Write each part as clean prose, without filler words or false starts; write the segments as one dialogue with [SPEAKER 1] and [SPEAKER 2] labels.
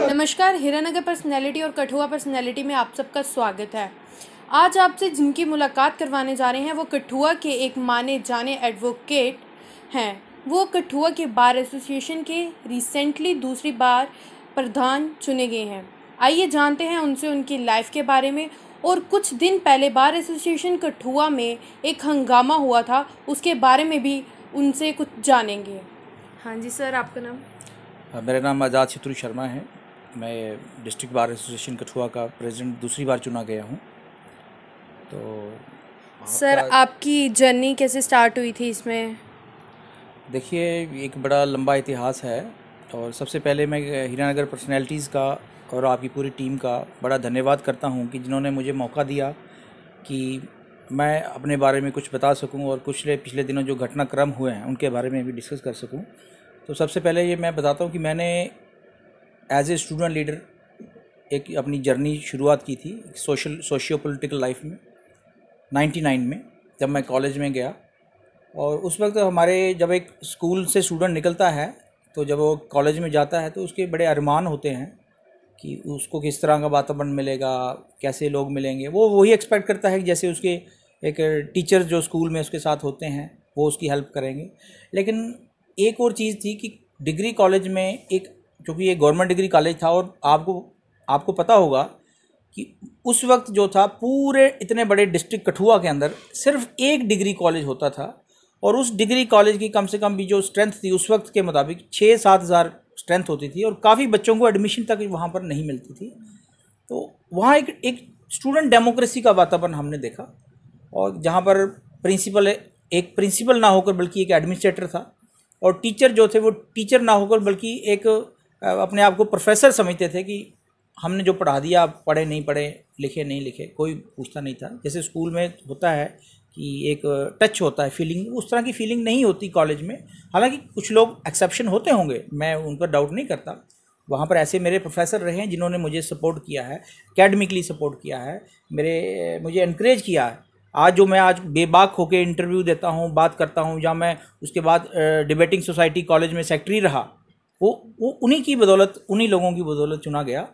[SPEAKER 1] नमस्कार, हीरानगर पर्सनैलिटी और कठुआ पर्सनैलिटी में आप सबका स्वागत है। आज आपसे जिनकी मुलाकात करवाने जा रहे हैं वो कठुआ के एक माने जाने एडवोकेट हैं। वो कठुआ के बार एसोसिएशन के रिसेंटली दूसरी बार प्रधान चुने गए हैं। आइए जानते हैं उनसे उनकी लाइफ के बारे में, और कुछ दिन पहले बार एसोसिएशन कठुआ में एक हंगामा हुआ था, उसके बारे में भी उनसे कुछ जानेंगे। हाँ जी सर, आपका नाम?
[SPEAKER 2] मेरा नाम आज़ाद शत्रु शर्मा है। मैं डिस्ट्रिक्ट बार एसोसिएशन कठुआ का प्रेसिडेंट दूसरी बार चुना गया हूँ। तो
[SPEAKER 1] सर, आपकी जर्नी कैसे स्टार्ट हुई थी इसमें?
[SPEAKER 2] देखिए, एक बड़ा लंबा इतिहास है, और सबसे पहले मैं हीरानगर पर्सनैलिटीज़ का और आपकी पूरी टीम का बड़ा धन्यवाद करता हूँ कि जिन्होंने मुझे मौका दिया कि मैं अपने बारे में कुछ बता सकूँ और कुछ पिछले दिनों जो घटनाक्रम हुए हैं उनके बारे में भी डिस्कस कर सकूँ। तो सबसे पहले ये मैं बताता हूँ कि मैंने एज ए स्टूडेंट लीडर एक अपनी जर्नी शुरुआत की थी सोशियो पॉलिटिकल लाइफ में 99 में, जब मैं कॉलेज में गया। और उस वक्त हमारे जब एक स्कूल से स्टूडेंट निकलता है तो जब वो कॉलेज में जाता है तो उसके बड़े अरमान होते हैं कि उसको किस तरह का वातावरण मिलेगा, कैसे लोग मिलेंगे। वो वही एक्सपेक्ट करता है कि जैसे उसके एक टीचर जो स्कूल में उसके साथ होते हैं वो उसकी हेल्प करेंगे। लेकिन एक और चीज़ थी कि डिग्री कॉलेज में एक, क्योंकि ये गवर्नमेंट डिग्री कॉलेज था, और आपको पता होगा कि उस वक्त जो था पूरे इतने बड़े डिस्ट्रिक्ट कठुआ के अंदर सिर्फ एक डिग्री कॉलेज होता था, और उस डिग्री कॉलेज की कम से कम भी जो स्ट्रेंथ थी उस वक्त के मुताबिक 6-7 हज़ार स्ट्रेंथ होती थी, और काफ़ी बच्चों को एडमिशन तक वहाँ पर नहीं मिलती थी। तो वहाँ एक स्टूडेंट डेमोक्रेसी का वातावरण हमने देखा, और जहाँ पर एक प्रिंसिपल ना होकर बल्कि एक एडमिनिस्ट्रेटर था, और टीचर जो थे वो टीचर ना होकर बल्कि एक अपने आप को प्रोफेसर समझते थे कि हमने जो पढ़ा दिया, पढ़े नहीं पढ़े, लिखे नहीं लिखे, कोई पूछता नहीं था। जैसे स्कूल में होता है कि एक टच होता है, फीलिंग, उस तरह की फीलिंग नहीं होती कॉलेज में। हालांकि कुछ लोग एक्सेप्शन होते होंगे, मैं उन पर डाउट नहीं करता। वहाँ पर ऐसे मेरे प्रोफेसर रहे हैं जिन्होंने मुझे सपोर्ट किया है, एकेडमिकली सपोर्ट किया है, मुझे इनक्रेज किया है। आज बेबाक होकर इंटरव्यू देता हूँ, बात करता हूँ, जहाँ मैं उसके बाद डिबेटिंग सोसाइटी कॉलेज में सेक्रेटरी रहा, वो उन्हीं की बदौलत, उन्हीं लोगों की बदौलत चुना गया।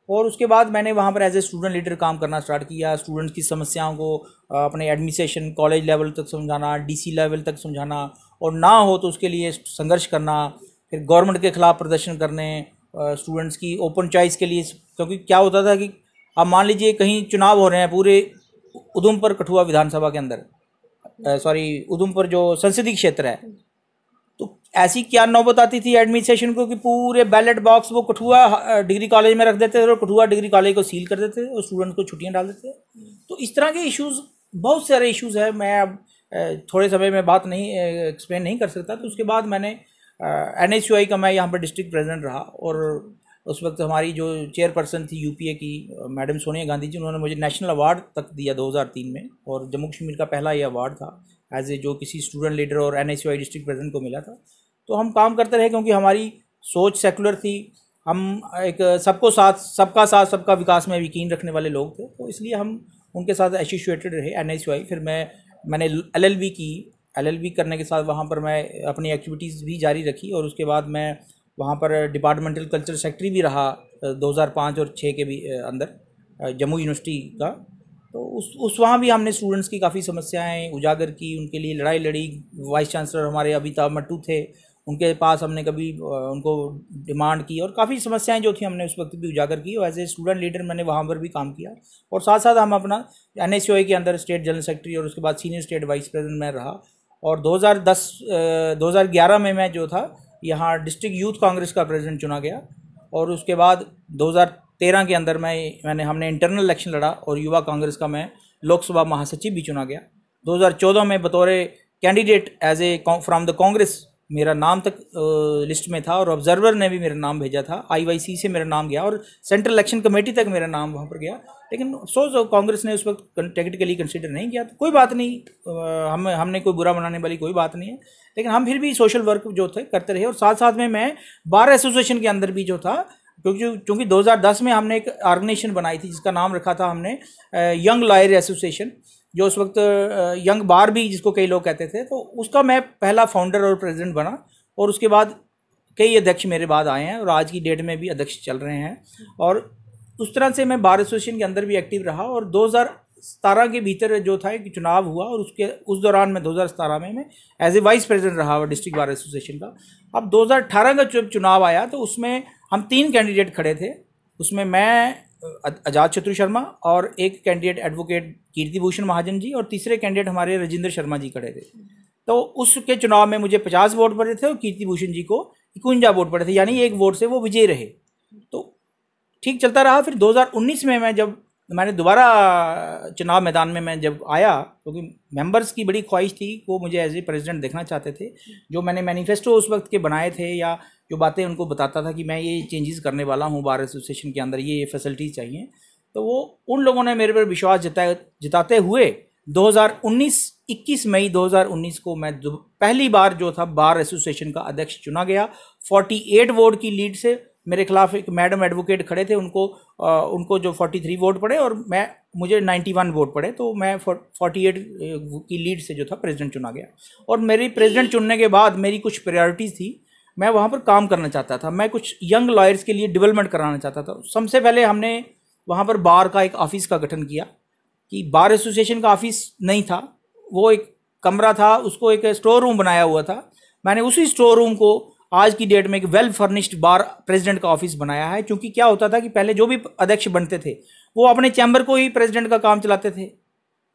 [SPEAKER 2] और उसके बाद मैंने वहाँ पर एज ए स्टूडेंट लीडर काम करना स्टार्ट किया। स्टूडेंट्स की समस्याओं को अपने एडमिनिस्ट्रेशन कॉलेज लेवल तक समझाना, डीसी लेवल तक समझाना, और ना हो तो उसके लिए संघर्ष करना, फिर गवर्नमेंट के खिलाफ प्रदर्शन करने, स्टूडेंट्स की ओपन चॉइस के लिए। क्योंकि क्या होता था कि अब मान लीजिए कहीं चुनाव हो रहे हैं पूरे उधमपुर कठुआ विधानसभा के अंदर, उधमपुर जो संसदीय क्षेत्र है, तो ऐसी क्या नौबत आती थी एडमिनिस्ट्रेशन को कि पूरे बैलेट बॉक्स वो कठुआ डिग्री कॉलेज में रख देते थे और कठुआ डिग्री कॉलेज को सील कर देते थे और स्टूडेंट को छुट्टियां डाल देते थे। तो इस तरह के इश्यूज़, बहुत सारे इश्यूज़ है। मैं अब थोड़े समय में बात नहीं एक्सप्लेन नहीं कर सकता। तो उसके बाद मैंने NSUI का मैं यहाँ पर डिस्ट्रिक्ट प्रेसिडेंट रहा, और उस वक्त हमारी जो चेयरपर्सन थी यूपीए की मैडम सोनिया गांधी जी, उन्होंने मुझे नेशनल अवार्ड तक दिया 2003 में, और जम्मू कश्मीर का पहला ये अवार्ड था एज ए जो किसी स्टूडेंट लीडर और NSUI डिस्ट्रिक्ट प्रेसिडेंट को मिला था। तो हम काम करते रहे क्योंकि हमारी सोच सेकुलर थी, हम एक सबका साथ सबका विकास में यकीन रखने वाले लोग थे, तो इसलिए हम उनके साथ एसोसिएटेड रहे NSUI। फिर मैंने LLB करने के साथ वहाँ पर मैं अपनी एक्टिविटीज़ भी जारी रखी, और उसके बाद मैं वहाँ पर डिपार्टमेंटल कल्चर सेक्रेटरी भी रहा 2005 और 6 के भी अंदर जम्मू यूनिवर्सिटी का। तो उस वहाँ भी हमने स्टूडेंट्स की काफ़ी समस्याएं उजागर की, उनके लिए लड़ाई लड़ी। वाइस चांसलर हमारे अमिताभ मट्टू थे, उनके पास हमने कभी उनको डिमांड की, और काफ़ी समस्याएं जो थी हमने उस वक्त भी उजागर की, और एज ए स्टूडेंट लीडर मैंने वहाँ पर भी काम किया। और साथ साथ हम अपना NSUI के अंदर स्टेट जनरल सेक्रेटरी और उसके बाद सीनियर स्टेट वाइस प्रेसिडेंट में रहा। और 2011 में मैं जो था यहाँ डिस्ट्रिक्ट यूथ कांग्रेस का प्रेसिडेंट चुना गया, और उसके बाद 2013 के अंदर हमने इंटरनल इलेक्शन लड़ा और युवा कांग्रेस का मैं लोकसभा महासचिव भी चुना गया। 2014 में बतौर candidate as a from the Congress मेरा नाम तक लिस्ट में था, और ऑब्जर्वर ने भी मेरा नाम भेजा था, IYC से मेरा नाम गया, और सेंट्रल इलेक्शन कमेटी तक मेरा नाम वहाँ पर गया। लेकिन अफसोस कांग्रेस ने उस वक्त टेक्निकली कंसिडर नहीं किया। तो कोई बात नहीं, हमने कोई बुरा मनाने वाली कोई बात नहीं है, लेकिन हम फिर भी सोशल वर्क जो थे करते रहे। और साथ साथ में मैं बार एसोसिएशन के अंदर भी जो था, क्योंकि 2010 में हमने एक ऑर्गेनाइजेशन बनाई थी जिसका नाम रखा था हमने यंग लॉयर एसोसिएशन, जो उस वक्त यंग बार भी जिसको कई लोग कहते थे, तो उसका मैं पहला फाउंडर और प्रेसिडेंट बना। और उसके बाद कई अध्यक्ष मेरे बाद आए हैं और आज की डेट में भी अध्यक्ष चल रहे हैं। और उस तरह से मैं बार एसोसिएशन के अंदर भी एक्टिव रहा। और 2017 के भीतर जो था एक चुनाव हुआ और उस दौरान में 2017 में मैं एज ए वाइस प्रेसिडेंट रहा डिस्ट्रिक्ट बार एसोसिएशन का। अब 2018 का जब चुनाव आया तो उसमें हम 3 कैंडिडेट खड़े थे। उसमें मैं, आजाद शत्रु शर्मा, और एक कैंडिडेट एडवोकेट कीर्ति भूषण महाजन जी, और तीसरे कैंडिडेट हमारे राजेंद्र शर्मा जी खड़े थे। तो उसके चुनाव में मुझे 50 वोट पड़े थे और कीर्ति भूषण जी को 51 वोट पड़े थे, यानी 1 वोट से वो विजयी रहे। तो ठीक चलता रहा। फिर 2019 में मैंने दोबारा चुनाव मैदान में मैं जब आया, क्योंकि मेंबर्स की बड़ी ख्वाहिश थी, वो मुझे एज ए प्रेसिडेंट देखना चाहते थे। जो मैंने मैनिफेस्टो उस वक्त के बनाए थे या जो बातें उनको बताता था कि मैं ये चेंजेस करने वाला हूँ बार एसोसिएशन के अंदर, ये फैसिलिटीज़ चाहिए, तो वो उन लोगों ने मेरे पर विश्वास जताते हुए 21 मई 2019 को मैं पहली बार जो था बार एसोसिएशन का अध्यक्ष चुना गया। 48 वोट की लीड से। मेरे खिलाफ एक मैडम एडवोकेट खड़े थे, उनको जो 43 वोट पड़े और मुझे 91 वोट पड़े, तो मैं 48 की लीड से जो था प्रेसिडेंट चुना गया। और मेरी प्रेसिडेंट चुनने के बाद मेरी कुछ प्रायोरिटीज़ थी। मैं वहाँ पर काम करना चाहता था, मैं कुछ यंग लॉयर्स के लिए डेवलपमेंट कराना चाहता था। सबसे पहले हमने वहाँ पर बार का एक ऑफिस का गठन किया, कि बार एसोसिएशन का ऑफिस नहीं था, वो एक कमरा था, उसको एक स्टोर रूम बनाया हुआ था। मैंने उसी स्टोर रूम को आज की डेट में एक वेल फर्निश्ड बार प्रेसिडेंट का ऑफिस बनाया है। क्योंकि क्या होता था कि पहले जो भी अध्यक्ष बनते थे वो अपने चैम्बर को ही प्रेसिडेंट का काम चलाते थे,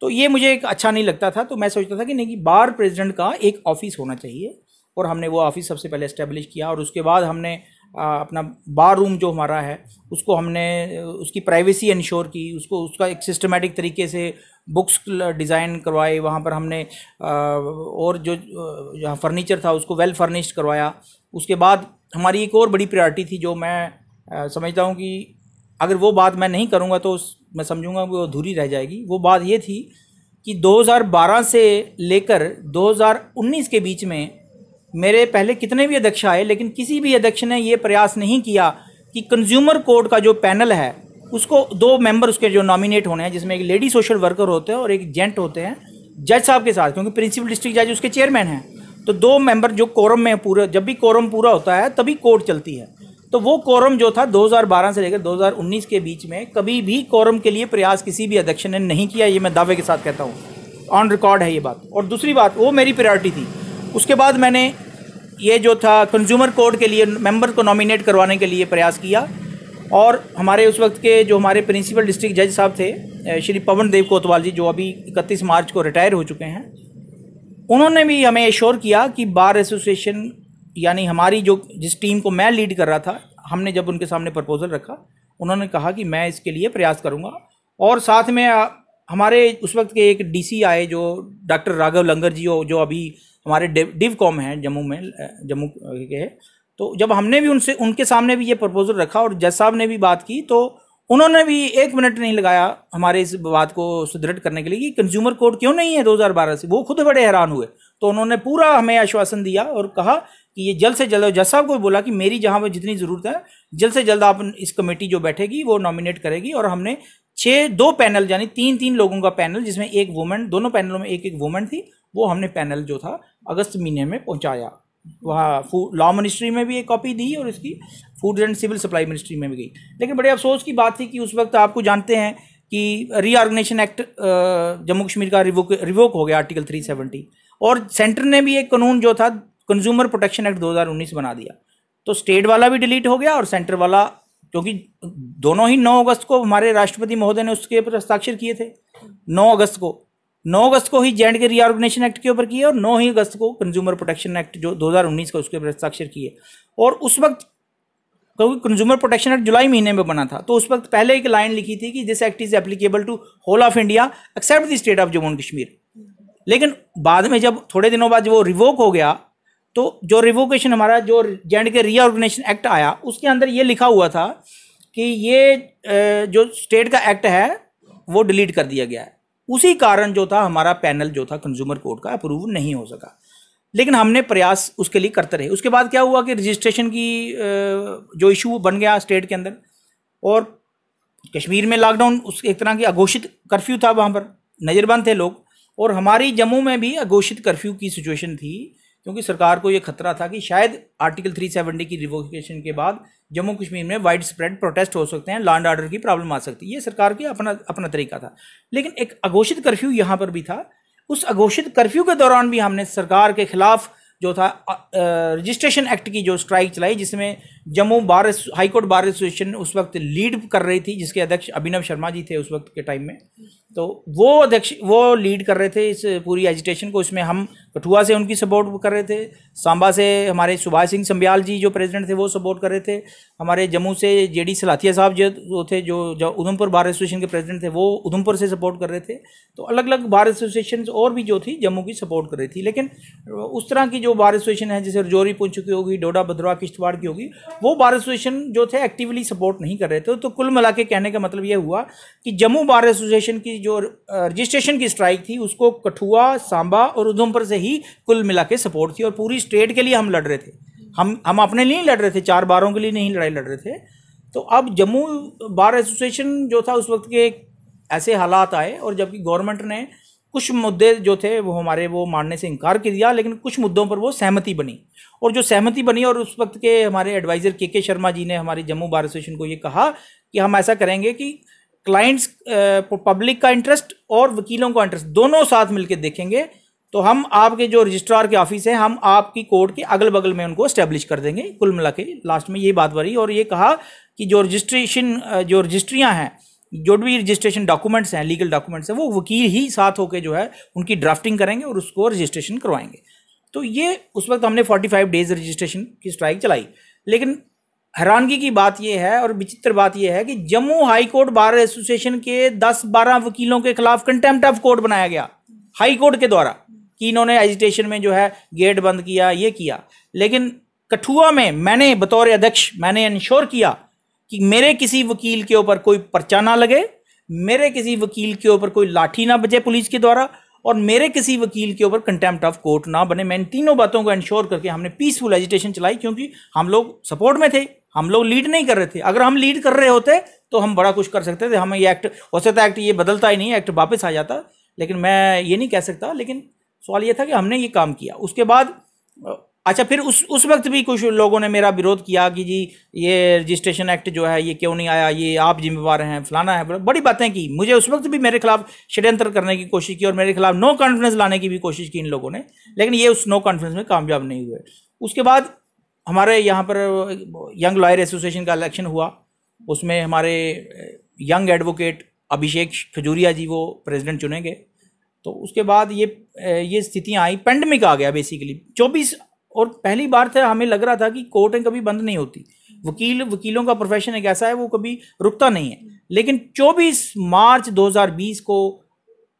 [SPEAKER 2] तो ये मुझे एक अच्छा नहीं लगता था। तो मैं सोचता था कि नहीं, कि बार प्रेसिडेंट का एक ऑफिस होना चाहिए। और हमने वो ऑफिस सबसे पहले एस्टेब्लिश किया। और उसके बाद हमने अपना बार रूम जो हमारा है उसको हमने उसकी प्राइवेसी इंश्योर की, उसका एक सिस्टमेटिक तरीके से बुक्स डिज़ाइन करवाए। वहाँ पर हमने और जो जहाँ फर्नीचर था उसको वेल फर्निश्ड करवाया। उसके बाद हमारी एक और बड़ी प्रायोरिटी थी, जो मैं समझता हूँ कि अगर वो बात मैं नहीं करूँगा तो मैं समझूंगा कि वो अधूरी रह जाएगी। वो बात ये थी कि 2012 से लेकर 2019 के बीच में मेरे पहले कितने भी अध्यक्ष आए, लेकिन किसी भी अध्यक्ष ने ये प्रयास नहीं किया कि कंज्यूमर कोर्ट का जो पैनल है उसको 2 मेंबर उसके जो नॉमिनेट होने हैं, जिसमें एक लेडी सोशल वर्कर होते हैं और एक जेंट होते हैं जज साहब के साथ, क्योंकि प्रिंसिपल डिस्ट्रिक्ट जज उसके चेयरमैन हैं। तो 2 मेंबर जो कोरम में पूरा, जब भी कोरम पूरा होता है तभी कोर्ट चलती है। तो वो कोरम जो था 2012 से लेकर 2019 के बीच में कभी भी कोरम के लिए प्रयास किसी भी अध्यक्ष ने नहीं किया। ये मैं दावे के साथ कहता हूँ, ऑन रिकॉर्ड है ये बात। और दूसरी बात, वो मेरी प्रायोरिटी थी। उसके बाद मैंने ये जो था कंज्यूमर कोर्ट के लिए मेंबर को नॉमिनेट करवाने के लिए प्रयास किया। और हमारे उस वक्त के जो हमारे प्रिंसिपल डिस्ट्रिक्ट जज साहब थे, श्री पवन देव कोतवाल जी, जो अभी 31 मार्च को रिटायर हो चुके हैं, उन्होंने भी हमें एश्योर किया कि बार एसोसिएशन, यानी हमारी जो जिस टीम को मैं लीड कर रहा था, हमने जब उनके सामने प्रपोजल रखा, उन्होंने कहा कि मैं इसके लिए प्रयास करूंगा। और साथ में हमारे उस वक्त के एक डीसी आए, जो डॉक्टर राघव लंगर जी, जो अभी हमारे डिवकॉम हैं जम्मू के। तो जब हमने भी उनके सामने भी ये प्रपोजल रखा और जज साहब ने भी बात की, तो उन्होंने भी 1 मिनट नहीं लगाया हमारे इस बात को सुदृढ़ करने के लिए कि कंज्यूमर कोर्ट क्यों नहीं है 2012 से। वो खुद बड़े हैरान हुए। तो उन्होंने पूरा हमें आश्वासन दिया और कहा कि ये जल्द से जल्द, जज साहब को बोला कि मेरी जहाँ पर जितनी ज़रूरत है जल्द से जल्द आप इस कमेटी जो बैठेगी वो नॉमिनेट करेगी। और हमने 2 पैनल, यानी 3 लोगों का पैनल, जिसमें एक वुमेन, दोनों पैनलों में एक वुमेन थी, वो हमने पैनल जो था अगस्त महीने में पहुंचाया। वहाँ लॉ मिनिस्ट्री में भी एक कॉपी दी और इसकी food and civil supply ministry में भी गई। लेकिन बड़े अफसोस की बात थी कि उस वक्त आपको जानते हैं कि रीऑर्गेनाइजेशन एक्ट जम्मू कश्मीर का रिवोक हो गया, आर्टिकल 370, और सेंटर ने भी एक कानून जो था कंज्यूमर प्रोटेक्शन एक्ट 2019 बना दिया। तो स्टेट वाला भी डिलीट हो गया और सेंटर वाला, क्योंकि दोनों ही 9 अगस्त को हमारे राष्ट्रपति महोदय ने उसके ऊपर हस्ताक्षर किए थे। 9 अगस्त को ही जे.एंड.के रीऑर्गेनाइजेशन एक्ट के ऊपर किए और 9 ही अगस्त को कंज्यूमर प्रोटेक्शन एक्ट जो 2019 का उसके ऊपर हस्ताक्षर किए। और उस वक्त, क्योंकि कंज्यूमर प्रोटेक्शन एक्ट जुलाई महीने में बना था, तो उस वक्त पहले एक लाइन लिखी थी कि this act is applicable to whole of India except the state of Jammu and Kashmir. लेकिन बाद में जब थोड़े दिनों बाद वो रिवोक हो गया, तो जो रिवोकेशन हमारा जो जे.एंड.के रीऑर्गेनाइजेशन एक्ट आया, उसके अंदर ये लिखा हुआ था कि ये जो स्टेट का एक्ट है वो डिलीट कर दिया गया है। उसी कारण जो था हमारा पैनल जो था कंज्यूमर कोर्ट का अप्रूव नहीं हो सका। लेकिन हमने प्रयास उसके लिए करते रहे। उसके बाद क्या हुआ कि रजिस्ट्रेशन की जो इशू बन गया स्टेट के अंदर, और कश्मीर में लॉकडाउन, उस एक तरह की अघोषित कर्फ्यू था वहाँ पर। नज़रबंद थे लोग। और हमारी जम्मू में भी अघोषित कर्फ्यू की सिचुएशन थी, क्योंकि सरकार को ये खतरा था कि शायद आर्टिकल 370 की रिवोकेशन के बाद जम्मू कश्मीर में वाइड स्प्रेड प्रोटेस्ट हो सकते हैं, लॉ एंड ऑर्डर की प्रॉब्लम आ सकती है। ये सरकार की अपना तरीका था। लेकिन एक अघोषित कर्फ्यू यहाँ पर भी था। उस अघोषित कर्फ्यू के दौरान भी हमने सरकार के खिलाफ जो था रजिस्ट्रेशन एक्ट की जो स्ट्राइक चलाई, जिसमें जम्मू बार हाईकोर्ट बार एसोसिएशन उस वक्त लीड कर रही थी, जिसके अध्यक्ष अभिनव शर्मा जी थे उस वक्त के टाइम में। तो वो लीड कर रहे थे इस पूरी एजिटेशन को। इसमें हम कठुआ से उनकी सपोर्ट कर रहे थे, सांबा से हमारे सुभाष सिंह संबियाल जी जो प्रेसिडेंट थे वो सपोर्ट कर रहे थे, हमारे जम्मू से जेडी सलाथिया साहब जो थे जो उधमपुर बार एसोसिएशन के प्रेसिडेंट थे वो उधमपुर से सपोर्ट कर रहे थे। तो अलग अलग बार एसोसिएशन और भी जो थी जम्मू की सपोर्ट कर रही थी। लेकिन उस तरह की जो बार एसोसिएशन है, जैसे रजौरी पुंछ की होगी, डोडा भद्रवाह किश्तवाड़ की होगी, वो बार एसोसिएशन जो थे एक्टिवली सपोर्ट नहीं कर रहे थे। तो कुल मिला के कहने का मतलब ये हुआ कि जम्मू बार एसोसिएशन की जो रजिस्ट्रेशन की स्ट्राइक थी उसको कठुआ, सांबा और उधमपुर से ही कुल मिला के सपोर्ट थी। और पूरी स्टेट के लिए हम लड़ रहे थे, हम अपने लिए नहीं लड़ रहे थे, 4 बारों के लिए नहीं लड़ाई लड़ रहे थे। तो अब जम्मू बार एसोसिएशन जो था उस वक्त के ऐसे हालात आए, और जबकि गवर्नमेंट ने कुछ मुद्दे जो थे वो मानने से इनकार कर दिया, लेकिन कुछ मुद्दों पर वो सहमति बनी। और जो सहमति बनी, और उस वक्त के हमारे एडवाइज़र के शर्मा जी ने हमारी जम्मू बार एसोसिएशन को ये कहा कि हम ऐसा करेंगे कि क्लाइंट्स, पब्लिक का इंटरेस्ट और वकीलों का इंटरेस्ट दोनों साथ मिलकर देखेंगे। तो हम आपके जो रजिस्ट्रार के ऑफिस है, हम आपकी कोर्ट के अगल बगल में उनको एस्टेब्लिश कर देंगे। कुल मिला के लास्ट में ये बात बनी, और ये कहा कि जो रजिस्ट्रियाँ हैं, जो भी रजिस्ट्रेशन डॉक्यूमेंट्स हैं, लीगल डॉक्यूमेंट्स हैं, वो वकील ही साथ होकर जो है उनकी ड्राफ्टिंग करेंगे और उसको रजिस्ट्रेशन करवाएंगे। तो ये उस वक्त हमने 45 डेज रजिस्ट्रेशन की स्ट्राइक चलाई। लेकिन हैरानगी की बात यह है और विचित्र बात यह है कि Jammu high court bar association के 10-12 वकीलों के खिलाफ कंटेम्प्ट ऑफ कोर्ट बनाया गया हाई कोर्ट के द्वारा कि इन्होंने एजिटेशन में जो है गेट बंद किया, ये किया। लेकिन कठुआ में मैंने बतौर अध्यक्ष मैंने इंश्योर किया कि मेरे किसी वकील के ऊपर कोई पर्चा ना लगे, मेरे किसी वकील के ऊपर कोई लाठी ना बजे पुलिस के द्वारा, और मेरे किसी वकील के ऊपर कंटेम्प्ट ऑफ कोर्ट ना बने। मैं इन तीनों बातों को इंश्योर करके हमने पीसफुल एजिटेशन चलाई, क्योंकि हम लोग सपोर्ट में थे, हम लोग लीड नहीं कर रहे थे। अगर हम लीड कर रहे होते तो हम बड़ा कुछ कर सकते थे। हमें ये एक्ट हो सकता है, एक्ट ये बदलता ही नहीं, एक्ट वापस आ जाता, लेकिन मैं ये नहीं कह सकता। लेकिन सवाल ये था कि हमने ये काम किया। उसके बाद अच्छा, फिर उस वक्त भी कुछ लोगों ने मेरा विरोध किया कि जी ये रजिस्ट्रेशन एक्ट जो है ये क्यों नहीं आया, ये आप जिम्मेवार हैं, फलाना है, बड़ी बातें की। मुझे उस वक्त भी मेरे खिलाफ षड्यंत्र करने की कोशिश की और मेरे खिलाफ नो कॉन्फिडेंस लाने की भी कोशिश की इन लोगों ने, लेकिन ये उस नो कॉन्फिडेंस में कामयाब नहीं हुए। उसके बाद हमारे यहाँ पर यंग लॉयर एसोसिएशन का इलेक्शन हुआ, उसमें हमारे यंग एडवोकेट अभिषेक खजूरिया जी वो प्रेसिडेंट चुने गए। तो उसके बाद ये स्थितियाँ आई, पेंडेमिक आ गया बेसिकली 24, और पहली बार था हमें लग रहा था कि कोर्टें कभी बंद नहीं होती। वकीलों का प्रोफेशन एक ऐसा है वो कभी रुकता नहीं है। लेकिन 24 मार्च 2020 को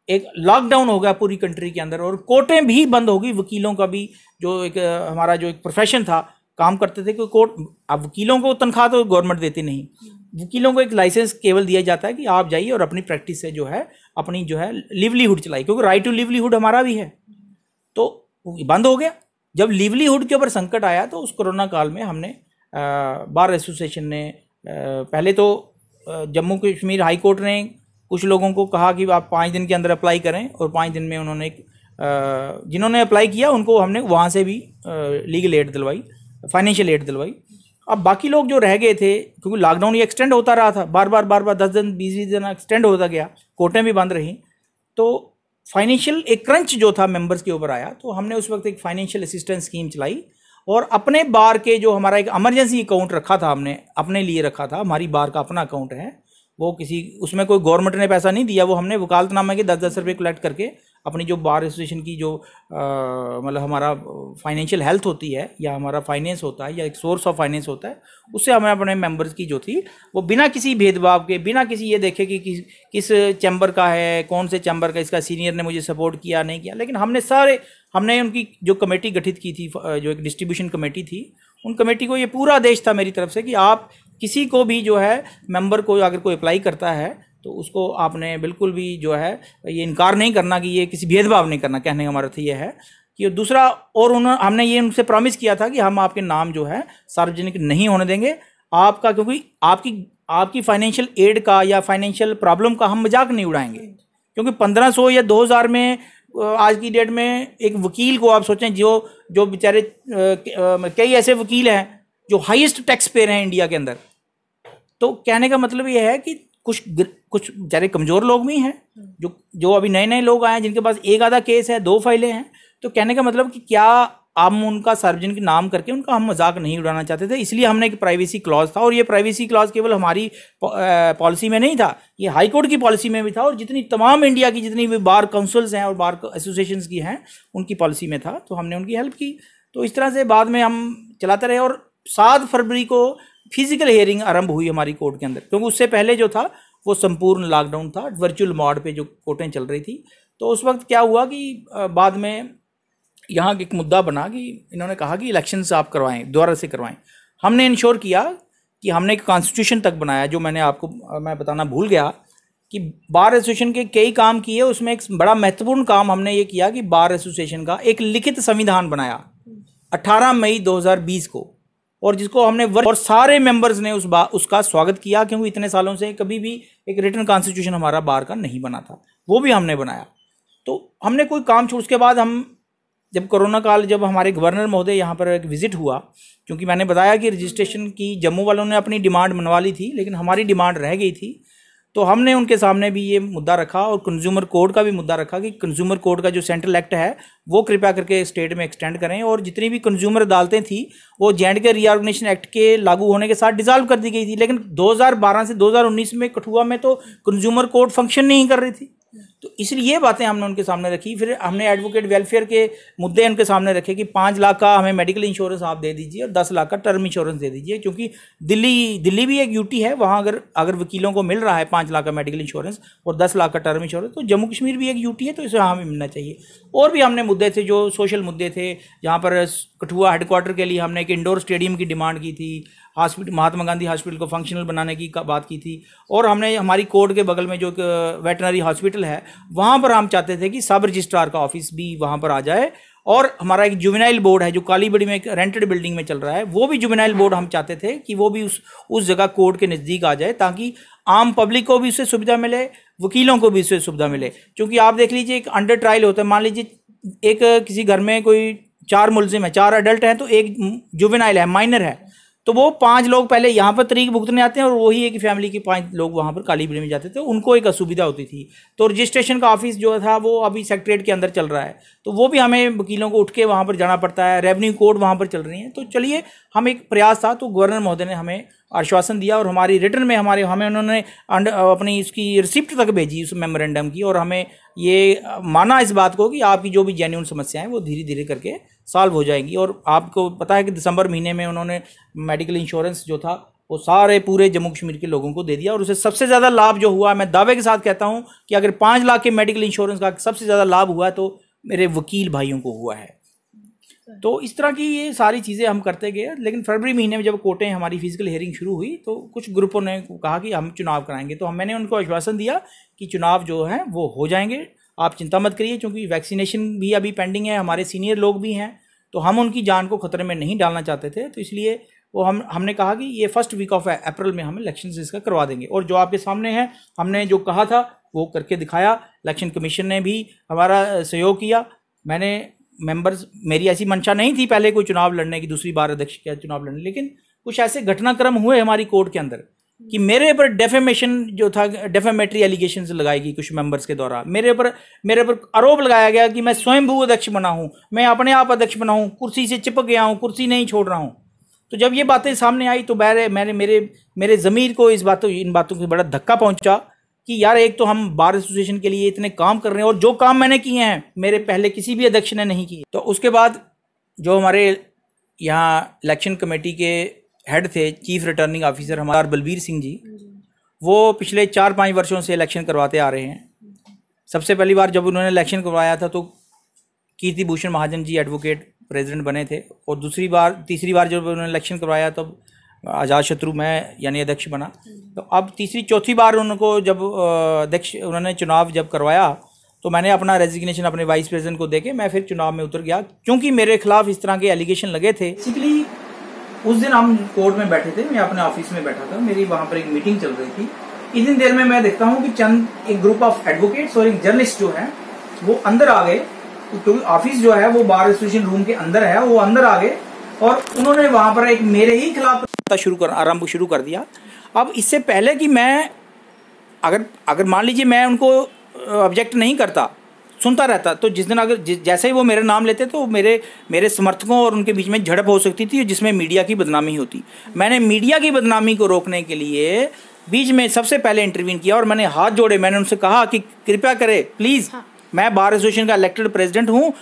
[SPEAKER 2] एक लॉकडाउन हो गया पूरी कंट्री के अंदर, और कोर्टें भी बंद हो गई। वकीलों का भी जो एक हमारा जो एक प्रोफेशन था, काम करते थे कि कोर्ट, अब वकीलों को तनख्वाह तो गवर्नमेंट देती नहीं, वकीलों को एक लाइसेंस केवल दिया जाता है कि आप जाइए और अपनी प्रैक्टिस से जो है अपनी जो है लिवलीहुड चलाई, क्योंकि राइट टू लिवलीहुड हमारा भी है। तो बंद हो गया। जब लिवलीहुड के ऊपर संकट आया तो उस कोरोना काल में हमने बार एसोसिएशन ने पहले तो जम्मू कश्मीर हाई कोर्ट ने कुछ लोगों को कहा कि आप 5 दिन के अंदर अप्लाई करें, और 5 दिन में उन्होंने जिन्होंने अप्लाई किया उनको हमने वहाँ से भी लीगल एड दिलवाई, फाइनेंशियल एड दिलवाई। अब बाकी लोग जो रह गए थे, क्योंकि लॉकडाउन ये एक्सटेंड होता रहा था, बार बार 10 दिन 20 दिन एक्सटेंड होता गया, कोर्टें भी बंद रहीं, तो फाइनेंशियल एक क्रंच जो था मेंबर्स के ऊपर आया। तो हमने उस वक्त एक फाइनेंशियल असिस्टेंस स्कीम चलाई, और अपने बार के जो हमारा एक इमरजेंसी अकाउंट रखा था, हमने अपने लिए रखा था, हमारी बार का अपना अकाउंट है वो, उसमें कोई गवर्नमेंट ने पैसा नहीं दिया, वो हमने वकालतनामा के 10-10 रुपये कलेक्ट करके अपनी जो बार एसोसिएशन की जो मतलब हमारा फाइनेंशियल हेल्थ होती है या हमारा फाइनेंस होता है या एक सोर्स ऑफ फाइनेंस होता है, उससे हमें अपने मेंबर्स की जो थी वो बिना किसी भेदभाव के, बिना किसी ये देखे कि किस चैम्बर का है, कौन से चैम्बर का, इसका सीनियर ने मुझे सपोर्ट किया नहीं किया, लेकिन हमने उनकी जो कमेटी गठित की थी, जो एक डिस्ट्रीब्यूशन कमेटी थी, उन कमेटी को ये पूरा आदेश था मेरी तरफ से कि आप किसी को भी जो है मेंबर को अगर कोई अप्लाई करता है तो उसको आपने बिल्कुल भी जो है ये इनकार नहीं करना कि ये किसी भेदभाव नहीं करना। कहने का हमारा अर्थ ये है कि दूसरा, और हमने ये उनसे प्रॉमिस किया था कि हम आपके नाम जो है सार्वजनिक नहीं होने देंगे आपका, क्योंकि आपकी फाइनेंशियल एड का या फाइनेंशियल प्रॉब्लम का हम मजाक नहीं उड़ाएंगे, क्योंकि 1500 या 2000 में आज की डेट में एक वकील को आप सोचें, जो बेचारे कई ऐसे वकील हैं जो हाईएस्ट टैक्स पेयर हैं इंडिया के अंदर। तो कहने का मतलब ये है कि कुछ बेचारे कमज़ोर लोग भी हैं, जो अभी नए नए लोग आए हैं, जिनके पास एक आधा केस है, 2 फाइलें हैं। तो कहने का मतलब कि क्या हम उनका सार्वजनिक नाम करके उनका हम मजाक नहीं उड़ाना चाहते थे, इसलिए हमने एक प्राइवेसी क्लॉज था। और ये प्राइवेसी क्लॉज केवल हमारी पॉलिसी में नहीं था, ये हाई कोर्ट की पॉलिसी में भी था, और जितनी तमाम इंडिया की जितनी भी बार काउंसिल्स हैं और बार एसोसिएशंस की हैं उनकी पॉलिसी में था। तो हमने उनकी हेल्प की। तो इस तरह से बाद में हम चलाते रहे, और 7 फरवरी को फिजिकल हियरिंग आरंभ हुई हमारी कोर्ट के अंदर, क्योंकि उससे पहले जो था वो संपूर्ण लॉकडाउन था, वर्चुअल मोड पे जो कोर्टें चल रही थी। तो उस वक्त क्या हुआ कि बाद में यहाँ एक मुद्दा बना कि इन्होंने कहा कि इलेक्शंस आप करवाएं, दोबारा से करवाएं। हमने इंश्योर किया कि हमने एक कॉन्स्टिट्यूशन तक बनाया, जो मैं बताना भूल गया कि बार एसोसिएशन के कई काम किए, उसमें एक बड़ा महत्वपूर्ण काम हमने ये किया कि बार एसोसिएशन का एक लिखित संविधान बनाया 18 मई 2020 को, और जिसको हमने और सारे मेंबर्स ने उसका स्वागत किया, क्योंकि इतने सालों से कभी भी एक रिटन कॉन्स्टिट्यूशन हमारा बार का नहीं बना था, वो भी हमने बनाया। तो हमने कोई काम छोड़, उसके बाद हम जब कोरोना काल, जब हमारे गवर्नर महोदय यहाँ पर एक विजिट हुआ, क्योंकि मैंने बताया कि रजिस्ट्रेशन की जम्मू वालों ने अपनी डिमांड मनवा ली थी, लेकिन हमारी डिमांड रह गई थी। तो हमने उनके सामने भी ये मुद्दा रखा, और कंज्यूमर कोड का भी मुद्दा रखा कि कंज्यूमर कोड का जो सेंट्रल एक्ट है वो कृपया करके स्टेट में एक्सटेंड करें, और जितनी भी कंज्यूमर अदालतें थी वो J&K रीऑर्गेनाइजेशन एक्ट के लागू होने के साथ डिसॉल्व कर दी गई थी। लेकिन 2012 से 2019 में कठुआ में तो कंज्यूमर कोड फंक्शन नहीं कर रही थी। तो इसलिए ये बातें हमने उनके सामने रखी। फिर हमने एडवोकेट वेलफेयर के मुद्दे उनके सामने रखे कि 5 लाख का हमें मेडिकल इंश्योरेंस आप दे दीजिए और 10 लाख का टर्म इंश्योरेंस दे दीजिए, क्योंकि दिल्ली भी एक यूटी है, वहाँ अगर वकीलों को मिल रहा है 5 लाख का मेडिकल इंश्योरेंस और 10 लाख का टर्म इंश्योरेंस, तो जम्मू कश्मीर भी एक यूटी है, तो इसे हमें मिलना चाहिए। और भी हमने मुद्दे थे जो सोशल मुद्दे थे, जहाँ पर कठुआ हेडक्वार्टर के लिए हमने एक इंडोर स्टेडियम की डिमांड की थी, हॉस्पिटल महात्मा गांधी हॉस्पिटल को फंक्शनल बनाने की बात की थी, और हमने हमारी कोर्ट के बगल में जो वेटनरी हॉस्पिटल है वहाँ पर हम चाहते थे कि सब रजिस्ट्रार का ऑफिस भी वहाँ पर आ जाए, और हमारा एक जुवेनाइल बोर्ड है जो कालीबड़ी में एक रेंटेड बिल्डिंग में चल रहा है, वो भी जुवेनाइल बोर्ड हम चाहते थे कि वो भी उस जगह कोर्ट के नज़दीक आ जाए, ताकि आम पब्लिक को भी उससे सुविधा मिले, वकीलों को भी उससे सुविधा मिले। क्योंकि आप देख लीजिए एक अंडर ट्रायल होता है, मान लीजिए एक किसी घर में कोई 4 मुलजिम है, 4 अडल्ट हैं, तो एक जुवेनाइल है, माइनर है, तो वो 5 लोग पहले यहाँ पर तरीक भुगतने आते हैं, और वही एक फैमिली के 5 लोग वहाँ पर कालीबड़ी में जाते थे, उनको एक असुविधा होती थी। तो रजिस्ट्रेशन का ऑफिस जो था वो अभी सेक्रेटरीट के अंदर चल रहा है, तो वो भी हमें वकीलों को उठ के वहाँ पर जाना पड़ता है, रेवेन्यू कोर्ट वहाँ पर चल रही है। तो चलिए, हम एक प्रयास था, तो गवर्नर महोदय ने हमें आश्वासन दिया, और हमारी रिटर्न में हमें उन्होंने अपनी इसकी रिसिप्ट तक भेजी उस मेमोरेंडम की, और हमें ये माना इस बात को कि आपकी जो भी जेन्युइन समस्याएं वो धीरे धीरे करके सॉल्व हो जाएंगी। और आपको पता है कि दिसंबर महीने में उन्होंने मेडिकल इंश्योरेंस जो था वो सारे पूरे जम्मू कश्मीर के लोगों को दे दिया, और उसे सबसे ज़्यादा लाभ जो हुआ, मैं दावे के साथ कहता हूँ कि अगर 5 लाख के मेडिकल इंश्योरेंस का सबसे ज़्यादा लाभ हुआ तो मेरे वकील भाइयों को हुआ है। तो इस तरह की ये सारी चीज़ें हम करते गए। लेकिन फरवरी महीने में जब कोर्टें हमारी फिजिकल हियरिंग शुरू हुई, तो कुछ ग्रुपों ने कहा कि हम चुनाव कराएंगे, तो मैंने उनको आश्वासन दिया कि चुनाव जो है वो हो जाएंगे, आप चिंता मत करिए, क्योंकि वैक्सीनेशन भी अभी पेंडिंग है, हमारे सीनियर लोग भी हैं, तो हम उनकी जान को खतरे में नहीं डालना चाहते थे। तो इसलिए वो हमने कहा कि ये फर्स्ट वीक ऑफ अप्रैल में हम इलेक्शन इसका करवा देंगे, और जो आपके सामने है, हमने जो कहा था वो करके दिखाया। इलेक्शन कमीशन ने भी हमारा सहयोग किया। मैंने मेंबर्स, मेरी ऐसी मंशा नहीं थी पहले कोई चुनाव लड़ने की, दूसरी बार अध्यक्ष का चुनाव लड़ने, लेकिन कुछ ऐसे घटनाक्रम हुए हमारी कोर्ट के अंदर कि मेरे ऊपर डेफेमेशन जो था, डेफेमेटरी एलिगेशंस लगाई गई कुछ मेंबर्स के द्वारा, मेरे ऊपर आरोप लगाया गया कि मैं स्वयंभू अध्यक्ष बना हूं, मैं अपने आप अध्यक्ष बना हूं, कुर्सी से चिपक गया हूं, कुर्सी नहीं छोड़ रहा हूं। तो जब ये बातें सामने आई तो मेरे ज़मीर को इन बातों से बड़ा धक्का पहुंचा कि यार, एक तो हम बार एसोसिएशन के लिए इतने काम कर रहे हैं, और जो काम मैंने किए हैं मेरे पहले किसी भी अध्यक्ष ने नहीं किए। तो उसके बाद जो हमारे यहाँ इलेक्शन कमेटी के हेड थे, चीफ रिटर्निंग ऑफिसर हमारा बलबीर सिंह जी, वो पिछले 4-5 वर्षों से इलेक्शन करवाते आ रहे हैं। सबसे पहली बार जब उन्होंने इलेक्शन करवाया था तो कीर्ति भूषण महाजन जी एडवोकेट प्रेसिडेंट बने थे, और तीसरी बार जब उन्होंने इलेक्शन करवाया तब आज़ाद शत्रु मैं यानी अध्यक्ष बना। तो अब चौथी बार उनको जब अध्यक्ष उन्होंने चुनाव जब करवाया, तो मैंने अपना रेजिग्नेशन अपने वाइस प्रेसिडेंट को देके मैं फिर चुनाव में उतर गया, क्योंकि मेरे खिलाफ इस तरह के एलिगेशन लगे थे। बेसिकली उस दिन हम कोर्ट में बैठे थे, मैं अपने ऑफिस में बैठा था, मेरी वहाँ पर एक मीटिंग चल रही थी, इतनी देर में मैं देखता हूँ कि चंद एक ग्रुप ऑफ एडवोकेट्स और एक जर्नलिस्ट जो है वो अंदर आ गए, क्योंकि ऑफिस जो है वो बार एसोसिएशन रूम के अंदर है, वो अंदर आ गए और उन्होंने वहां पर एक मेरे ही खिलाफ आरंभ शुरू कर दिया। अब इससे पहले कि मैं अगर मान लीजिए मैं उनको ऑब्जेक्ट नहीं करता, सुनता रहता, तो जिस दिन जैसे ही वो मेरा नाम लेते तो मेरे समर्थकों और उनके बीच में झड़प हो सकती थी, जिसमें मीडिया की बदनामी होती। मैंने मीडिया की बदनामी को रोकने के लिए बीच में सबसे पहले इंटरवीन किया और मैंने हाथ जोड़े, मैंने उनसे कहा कि कृपया करें प्लीज़, मैं बार एसोसिएशन का इलेक्टेड प्रेसिडेंट हूँ,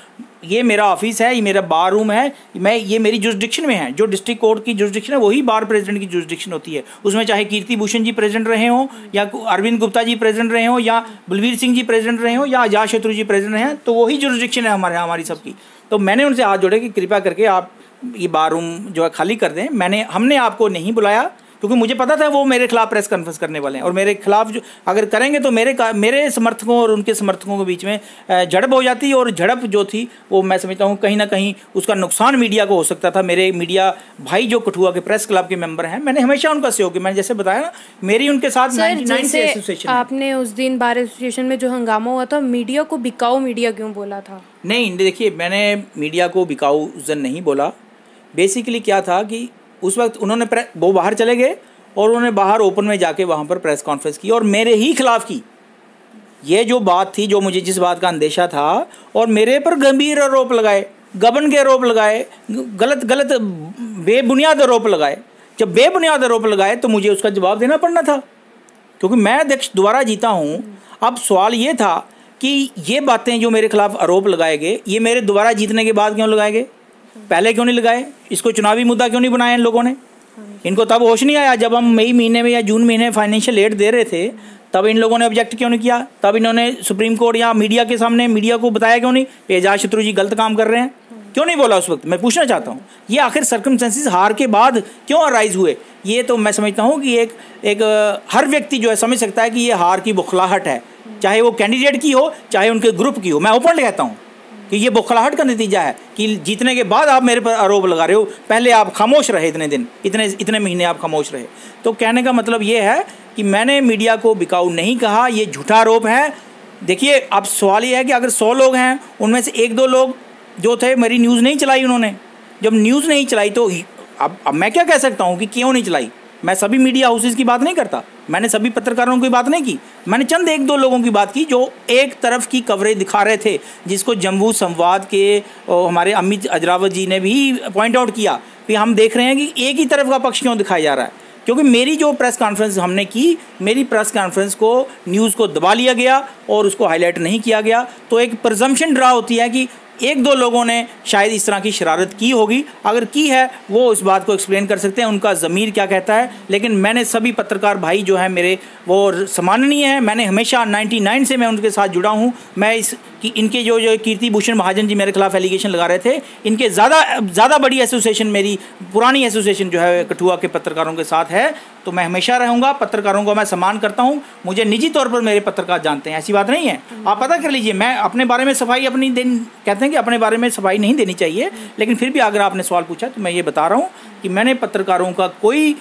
[SPEAKER 2] ये मेरा ऑफिस है, ये मेरा बार रूम है, ये मेरी जुरिस्डिक्शन में है। जो डिस्ट्रिक्ट कोर्ट की जुरिस्डिक्शन है वही बार प्रेसिडेंट की जुरिस्डिक्शन होती है। उसमें चाहे कीर्ति भूषण जी प्रेसिडेंट रहे हों, या अरविंद गुप्ता जी प्रेसिडेंट रहे हों, या बलवीर सिंह जी प्रेसिडेंट रहे हों, या अजातशत्रु जी प्रेसिडेंट रहे हैं, तो वही जुरिस्डिक्शन है हमारी सबकी। तो मैंने उनसे हाथ जोड़े कि कृपया करके आप ये बार रूम जो है खाली कर दें। हमने आपको नहीं बुलाया, क्योंकि मुझे पता था वो मेरे खिलाफ प्रेस कॉन्फ्रेंस करने वाले हैं, और मेरे खिलाफ जो अगर करेंगे तो मेरे समर्थकों और उनके समर्थकों के बीच में झड़प हो जाती, और झड़प जो थी वो मैं समझता हूँ कहीं ना कहीं उसका नुकसान मीडिया को हो सकता था। मेरे मीडिया भाई जो कठुआ के प्रेस क्लब के मेंबर हैं, मैंने हमेशा उनका सहयोग किया। मैंने जैसे बताया ना, मेरी उनके साथ 99 से एसोसिएशन।
[SPEAKER 1] आपने उस दिन बार एसोसिएशन में जो हंगामा हुआ था, मीडिया को बिकाऊ मीडिया क्यों बोला था?
[SPEAKER 2] नहीं, देखिए, मैंने मीडिया को बिकाऊ जन नहीं बोला। बेसिकली क्या था कि उस वक्त वो बाहर चले गए और उन्होंने बाहर ओपन में जाके वहाँ पर प्रेस कॉन्फ्रेंस की और मेरे ही खिलाफ की। ये जो बात थी, जो मुझे जिस बात का अंदेशा था, और मेरे पर गंभीर आरोप लगाए, गबन के आरोप लगाए, गलत बेबुनियाद आरोप लगाए। जब बेबुनियाद आरोप लगाए तो मुझे उसका जवाब देना पड़ना था, क्योंकि मैं अध्यक्ष दोबारा जीता हूँ। अब सवाल ये था कि ये बातें जो मेरे खिलाफ आरोप लगाए गए, ये मेरे दोबारा जीतने के बाद क्यों लगाए गए, पहले क्यों नहीं लगाए? इसको चुनावी मुद्दा क्यों नहीं बनाया इन लोगों ने? इनको तब होश नहीं आया जब हम मई महीने में या जून महीने फाइनेंशियल एड दे रहे थे, तब इन लोगों ने ऑब्जेक्ट क्यों नहीं किया? तब इन्होंने सुप्रीम कोर्ट या मीडिया के सामने मीडिया को बताया क्यों नहीं कि अजातशत्रु जी गलत काम कर रहे हैं? क्यों नहीं बोला उस वक्त? मैं पूछना चाहता हूँ, ये आखिर सर्कमस्टेंसेस हार के बाद क्यों अराइज हुए? ये तो मैं समझता हूँ कि एक हर व्यक्ति जो है समझ सकता है कि ये हार की बौखलाहट है, चाहे वो कैंडिडेट की हो, चाहे उनके ग्रुप की हो। मैं ओपनली कहता हूँ कि ये बौखलाहट का नतीजा है कि जीतने के बाद आप मेरे पर आरोप लगा रहे हो, पहले आप खामोश रहे, इतने दिन, इतने महीने आप खामोश रहे। तो कहने का मतलब ये है कि मैंने मीडिया को बिकाऊ नहीं कहा, ये झूठा आरोप है। देखिए, अब सवाल ये है कि अगर 100 लोग हैं, उनमें से 1-2 लोग जो थे मेरी न्यूज़ नहीं चलाई, उन्होंने जब न्यूज़ नहीं चलाई तो अब मैं क्या कह सकता हूँ कि क्यों नहीं चलाई? मैं सभी मीडिया हाउसेस की बात नहीं करता, मैंने सभी पत्रकारों की बात नहीं की, मैंने चंद 1-2 लोगों की बात की जो एक तरफ की कवरेज दिखा रहे थे, जिसको जम्मू संवाद के हमारे अमित अजरावत जी ने भी पॉइंट आउट किया कि हम देख रहे हैं कि एक ही तरफ का पक्ष क्यों दिखाया जा रहा है। क्योंकि मेरी जो प्रेस कॉन्फ्रेंस हमने की, मेरी प्रेस कॉन्फ्रेंस को न्यूज़ को दबा लिया गया और उसको हाईलाइट नहीं किया गया, तो एक प्रिजम्पशन ड्रा होती है कि 1-2 लोगों ने शायद इस तरह की शरारत की होगी। अगर की है वो इस बात को एक्सप्लेन कर सकते हैं, उनका ज़मीर क्या कहता है। लेकिन मैंने सभी पत्रकार भाई जो हैं मेरे, वो सम्माननीय हैं। मैंने हमेशा 99 से मैं उनके साथ जुड़ा हूँ। मैं इनके जो कीर्ति भूषण महाजन जी मेरे खिलाफ एलिगेशन लगा रहे थे, इनके ज़्यादा बड़ी एसोसिएशन, मेरी पुरानी एसोसिएशन जो है कठुआ के पत्रकारों के साथ है। तो मैं हमेशा रहूँगा, पत्रकारों को मैं सम्मान करता हूँ, मुझे निजी तौर पर मेरे पत्रकार जानते हैं, ऐसी बात नहीं है। आप पता कर लीजिए, मैं अपने बारे में सफाई कहते हैं कि अपने बारे में सफाई नहीं देनी चाहिए, लेकिन फिर भी अगर आपने सवाल पूछा तो मैं ये बता रहा हूँ कि मैंने पत्रकारों का कोई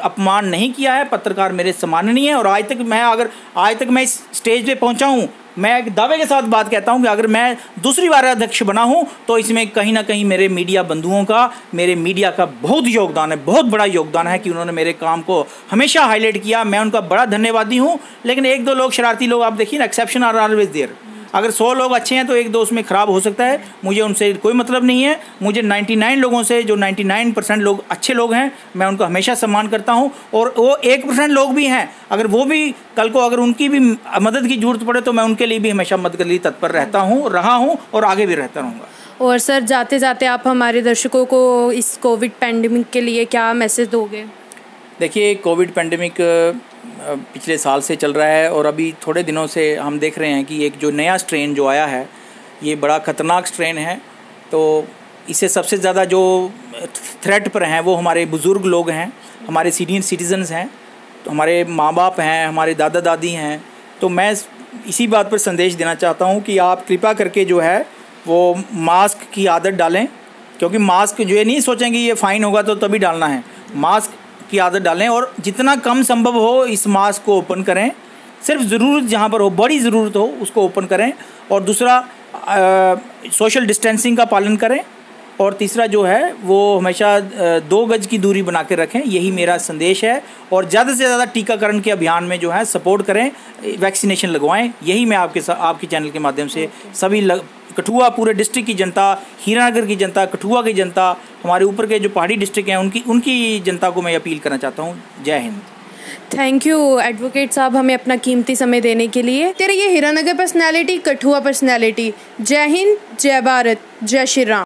[SPEAKER 2] अपमान नहीं किया है। पत्रकार मेरे सम्माननीय है और आज तक मैं इस स्टेज पे पहुँचा हूँ, मैं एक दावे के साथ बात कहता हूं कि अगर मैं दूसरी बार अध्यक्ष बना हूं तो इसमें कहीं ना कहीं मेरे मीडिया बंधुओं का, मेरे मीडिया का बहुत योगदान है, बहुत बड़ा योगदान है कि उन्होंने मेरे काम को हमेशा हाईलाइट किया। मैं उनका बड़ा धन्यवादी हूं। लेकिन 1-2 लोग शरारती लोग, आप देखिए ना, एक्सेप्शन आर ऑलवेज देयर। अगर 100 लोग अच्छे हैं तो 1-2 उसमें ख़राब हो सकता है, मुझे उनसे कोई मतलब नहीं है। मुझे 99 लोगों से, जो 99% लोग अच्छे लोग हैं, मैं उनका हमेशा सम्मान करता हूं। और वो 1% लोग भी हैं, अगर वो भी कल को अगर उनकी भी मदद की ज़रूरत पड़े तो मैं उनके लिए भी हमेशा मदद के लिए तत्पर रहा हूँ और आगे भी रहता रहूँगा।
[SPEAKER 1] और सर, जाते जाते आप हमारे दर्शकों को इस कोविड पैंडेमिक के लिए क्या मैसेज दोगे?
[SPEAKER 2] देखिए, कोविड पैंडेमिक पिछले साल से चल रहा है और अभी थोड़े दिनों से हम देख रहे हैं कि एक जो नया स्ट्रेन जो आया है, ये बड़ा ख़तरनाक स्ट्रेन है। तो इससे सबसे ज़्यादा जो थ्रेट पर हैं वो हमारे बुज़ुर्ग लोग हैं, हमारे सीनियर सिटीज़न्स हैं, तो हमारे माँ बाप हैं, हमारे दादा दादी हैं। तो मैं इसी बात पर संदेश देना चाहता हूँ कि आप कृपया करके जो है वो मास्क की आदत डालें, क्योंकि मास्क जो है नहीं सोचें कि ये फ़ाइन होगा तो तभी डालना है। मास्क की आदत डालें और जितना कम संभव हो इस मास्क को ओपन करें। सिर्फ ज़रूरत जहाँ पर हो, बड़ी ज़रूरत हो उसको ओपन करें। और दूसरा सोशल डिस्टेंसिंग का पालन करें। और तीसरा जो है वो हमेशा 2 गज की दूरी बना के रखें। यही मेरा संदेश है। और ज़्यादा से ज़्यादा टीकाकरण के अभियान में जो है सपोर्ट करें, वैक्सीनेशन लगवाएं। यही मैं आपके चैनल के माध्यम से सभी कठुआ, पूरे डिस्ट्रिक्ट की जनता, हीरानगर की जनता, कठुआ की जनता, हमारे ऊपर के जो पहाड़ी डिस्ट्रिक्ट हैं उनकी जनता को मैं अपील करना चाहता हूँ। जय हिंद।
[SPEAKER 1] थैंक यू एडवोकेट साहब, हमें अपना कीमती समय देने के लिए। तेरे ये हीरानगर पर्सनैलिटी, कठुआ पर्सनैलिटी। जय हिंद, जय भारत, जय श्री राम।